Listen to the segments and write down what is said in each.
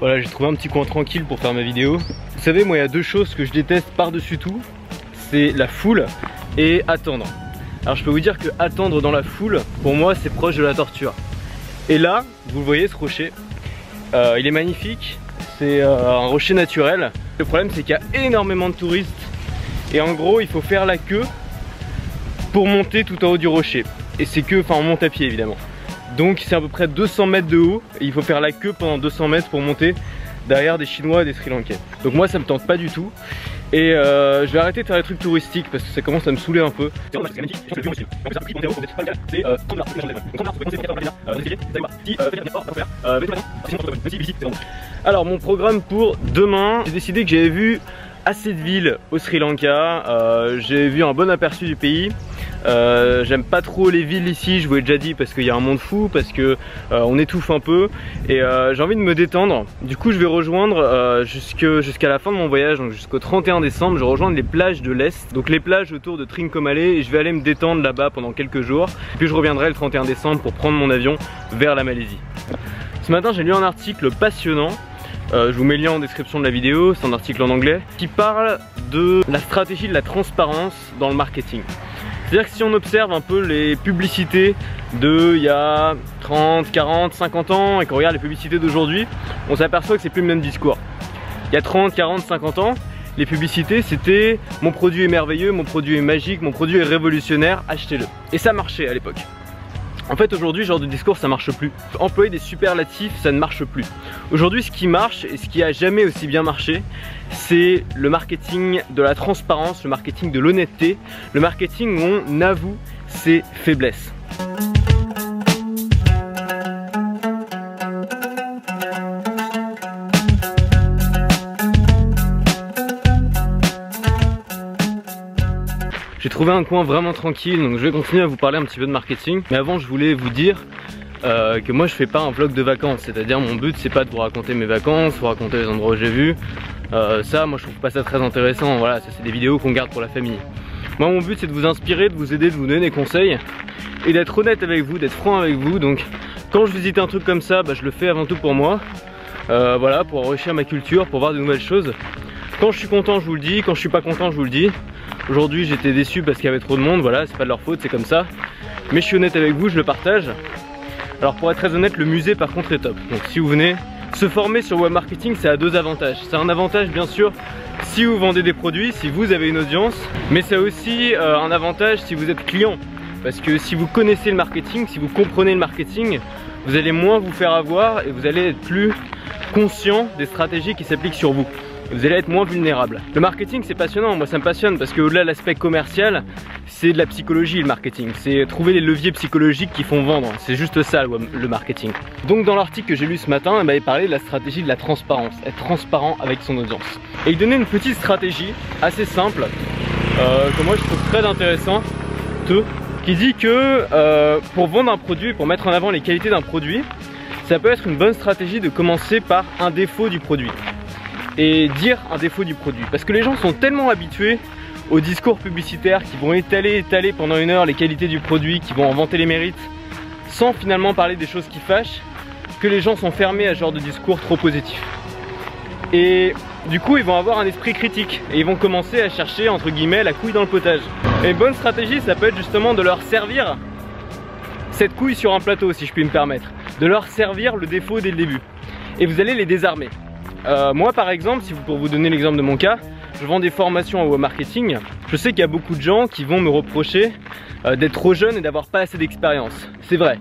Voilà, j'ai trouvé un petit coin tranquille pour faire ma vidéo. Vous savez, moi il y a deux choses que je déteste par-dessus tout, c'est la foule et attendre. Alors je peux vous dire que attendre dans la foule, pour moi c'est proche de la torture. Et là, vous le voyez, ce rocher, il est magnifique, c'est un rocher naturel. Le problème c'est qu'il y a énormément de touristes et en gros il faut faire la queue pour monter tout en haut du rocher. Et c'est que, enfin on monte à pied évidemment. Donc c'est à peu près 200 mètres de haut et il faut faire la queue pendant 200 mètres pour monter derrière des Chinois et des Sri Lankais. Donc moi ça me tente pas du tout. Et je vais arrêter de faire les trucs touristiques parce que ça commence à me saouler un peu. Alors mon programme pour demain, j'ai décidé que j'avais vu assez de villes au Sri Lanka, j'ai vu un bon aperçu du pays. J'aime pas trop les villes ici, je vous l'ai déjà dit, parce qu'il y a un monde fou, parce que on étouffe un peu et j'ai envie de me détendre. Du coup je vais rejoindre jusqu'à la fin de mon voyage, donc jusqu'au 31 décembre, je vais rejoindre les plages de l'Est, donc les plages autour de Trincomalee, et je vais aller me détendre là-bas pendant quelques jours. Puis je reviendrai le 31 décembre pour prendre mon avion vers la Malaisie. Ce matin j'ai lu un article passionnant. Je vous mets le lien en description de la vidéo, c'est un article en anglais qui parle de la stratégie de la transparence dans le marketing. C'est-à-dire que si on observe un peu les publicités de il y a 30, 40, 50 ans et qu'on regarde les publicités d'aujourd'hui, on s'aperçoit que c'est plus le même discours. Il y a 30, 40, 50 ans, les publicités c'était mon produit est merveilleux, mon produit est magique, mon produit est révolutionnaire, achetez-le. Et ça marchait à l'époque. En fait aujourd'hui, ce genre de discours ça marche plus. Employer des superlatifs, ça ne marche plus. Aujourd'hui ce qui marche et ce qui a jamais aussi bien marché, c'est le marketing de la transparence, le marketing de l'honnêteté, le marketing où on avoue ses faiblesses. J'ai trouvé un coin vraiment tranquille, donc je vais continuer à vous parler un petit peu de marketing. Mais avant je voulais vous dire que moi je fais pas un vlog de vacances, c'est-à-dire mon but c'est pas de vous raconter mes vacances, vous raconter les endroits où j'ai vu. Ça moi je trouve pas ça très intéressant, voilà, ça c'est des vidéos qu'on garde pour la famille. Moi mon but c'est de vous inspirer, de vous aider, de vous donner des conseils et d'être honnête avec vous, d'être franc avec vous. Donc quand je visite un truc comme ça, je le fais avant tout pour moi, voilà, pour enrichir ma culture, pour voir de nouvelles choses. Quand je suis content je vous le dis, quand je suis pas content je vous le dis. Aujourd'hui j'étais déçu parce qu'il y avait trop de monde, voilà, c'est pas de leur faute, c'est comme ça. Mais je suis honnête avec vous, je le partage. Alors pour être très honnête, le musée par contre est top. Donc si vous venez se former sur web marketing, ça a deux avantages. C'est un avantage bien sûr si vous vendez des produits, si vous avez une audience. Mais c'est aussi un avantage si vous êtes client. Parce que si vous connaissez le marketing, si vous comprenez le marketing, vous allez moins vous faire avoir et vous allez être plus conscient des stratégies qui s'appliquent sur vous. Vous allez être moins vulnérable. Le marketing c'est passionnant, moi ça me passionne parce que au-delà de l'aspect commercial, c'est de la psychologie le marketing. C'est trouver les leviers psychologiques qui font vendre, c'est juste ça le marketing. Donc dans l'article que j'ai lu ce matin, il parlait de la stratégie de la transparence, être transparent avec son audience. Et il donnait une petite stratégie assez simple, que moi je trouve très intéressante, qui dit que pour vendre un produit, pour mettre en avant les qualités d'un produit, ça peut être une bonne stratégie de commencer par un défaut du produit. Et dire un défaut du produit, parce que les gens sont tellement habitués aux discours publicitaires qui vont étaler pendant une heure les qualités du produit, qui vont en vanter les mérites sans finalement parler des choses qui fâchent, que les gens sont fermés à ce genre de discours trop positif. Et du coup ils vont avoir un esprit critique et ils vont commencer à chercher entre guillemets la couille dans le potage. Et une bonne stratégie ça peut être justement de leur servir cette couille sur un plateau, si je puis me permettre, de leur servir le défaut dès le début et vous allez les désarmer. Moi par exemple, pour vous donner l'exemple de mon cas, je vends des formations en web marketing. Je sais qu'il y a beaucoup de gens qui vont me reprocher d'être trop jeune et d'avoir pas assez d'expérience. C'est vrai,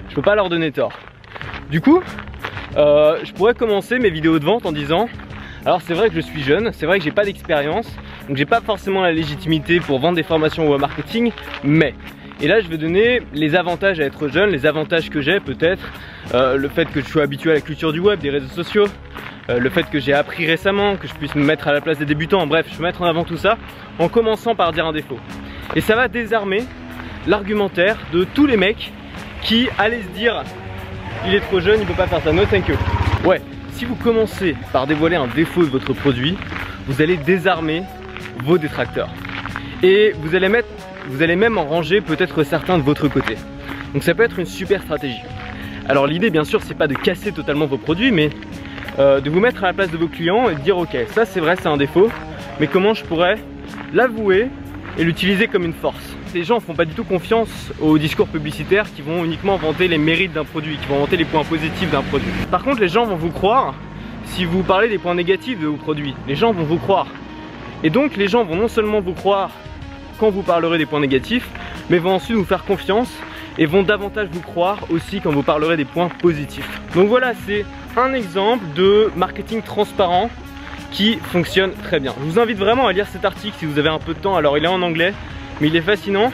je peux pas leur donner tort. Du coup, je pourrais commencer mes vidéos de vente en disant alors c'est vrai que je suis jeune, c'est vrai que j'ai pas d'expérience, donc j'ai pas forcément la légitimité pour vendre des formations en web marketing, mais... Et là je vais donner les avantages à être jeune, les avantages que j'ai peut-être, le fait que je suis habitué à la culture du web, des réseaux sociaux, le fait que j'ai appris récemment, que je puisse me mettre à la place des débutants, bref, je vais mettre en avant tout ça en commençant par dire un défaut. Et ça va désarmer l'argumentaire de tous les mecs qui allaient se dire il est trop jeune, il peut pas faire ça, no thank you. Ouais, si vous commencez par dévoiler un défaut de votre produit, vous allez désarmer vos détracteurs. Et vous allez même en ranger peut-être certains de votre côté. Donc ça peut être une super stratégie. Alors l'idée bien sûr c'est pas de casser totalement vos produits, mais de vous mettre à la place de vos clients et de dire ok, ça c'est vrai, c'est un défaut, mais comment je pourrais l'avouer et l'utiliser comme une force. Les gens font pas du tout confiance aux discours publicitaires qui vont uniquement vanter les mérites d'un produit, qui vont vanter les points positifs d'un produit. Par contre, les gens vont vous croire si vous parlez des points négatifs de vos produits. Les gens vont vous croire. Et donc les gens vont non seulement vous croire quand vous parlerez des points négatifs, mais vont ensuite vous faire confiance et vont davantage vous croire aussi quand vous parlerez des points positifs. Donc voilà, c'est un exemple de marketing transparent qui fonctionne très bien. Je vous invite vraiment à lire cet article si vous avez un peu de temps. Alors il est en anglais, mais il est fascinant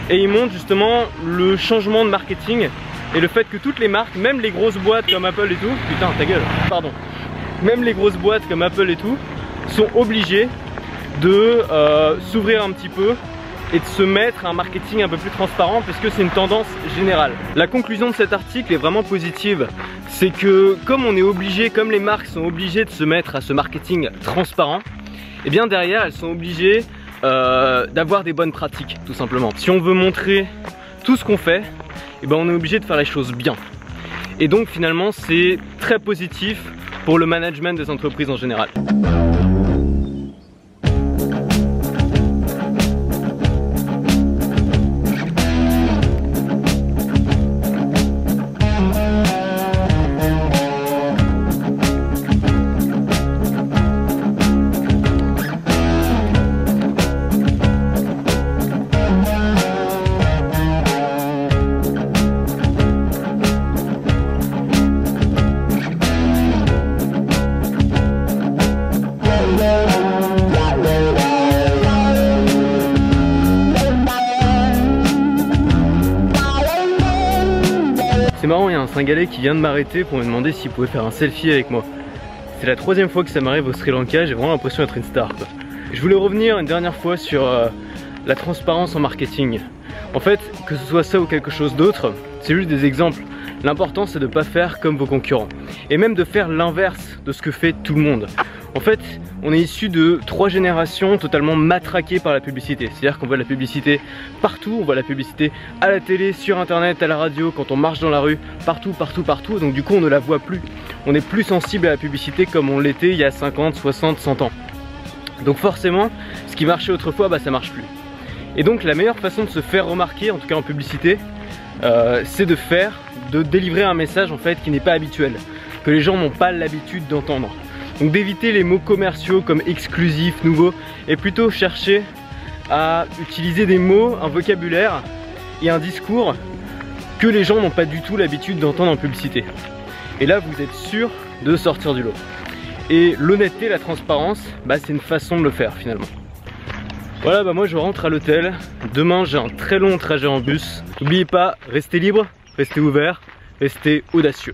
et il montre justement le changement de marketing et le fait que toutes les marques, même les grosses boîtes comme Apple et tout, putain ta gueule, pardon, même les grosses boîtes comme Apple et tout sont obligées de s'ouvrir un petit peu et de se mettre à un marketing un peu plus transparent parce que c'est une tendance générale. La conclusion de cet article est vraiment positive, c'est que comme on est obligé, comme les marques sont obligées de se mettre à ce marketing transparent, et bien derrière elles sont obligées d'avoir des bonnes pratiques tout simplement. Si on veut montrer tout ce qu'on fait, et ben on est obligé de faire les choses bien. Et donc finalement c'est très positif pour le management des entreprises en général. C'est marrant, il y a un Singalais qui vient de m'arrêter pour me demander s'il pouvait faire un selfie avec moi. C'est la 3e fois que ça m'arrive au Sri Lanka, j'ai vraiment l'impression d'être une star quoi. Je voulais revenir une dernière fois sur la transparence en marketing. En fait, que ce soit ça ou quelque chose d'autre, c'est juste des exemples. L'important c'est de ne pas faire comme vos concurrents. Et même de faire l'inverse de ce que fait tout le monde. En fait, on est issu de 3 générations totalement matraquées par la publicité. C'est-à-dire qu'on voit la publicité partout, on voit la publicité à la télé, sur internet, à la radio, quand on marche dans la rue, partout, partout, partout. Donc du coup on ne la voit plus. On est plus sensible à la publicité comme on l'était il y a 50, 60, 100 ans. Donc forcément, ce qui marchait autrefois, bah ça marche plus. Et donc la meilleure façon de se faire remarquer, en tout cas en publicité, c'est de délivrer un message en fait qui n'est pas habituel, que les gens n'ont pas l'habitude d'entendre. Donc d'éviter les mots commerciaux comme exclusif, nouveau, et plutôt chercher à utiliser des mots, un vocabulaire et un discours que les gens n'ont pas du tout l'habitude d'entendre en publicité. Et là vous êtes sûr de sortir du lot. Et l'honnêteté, la transparence, bah, c'est une façon de le faire finalement. Voilà, bah moi je rentre à l'hôtel. Demain j'ai un très long trajet en bus. N'oubliez pas, restez libre, restez ouvert, restez audacieux.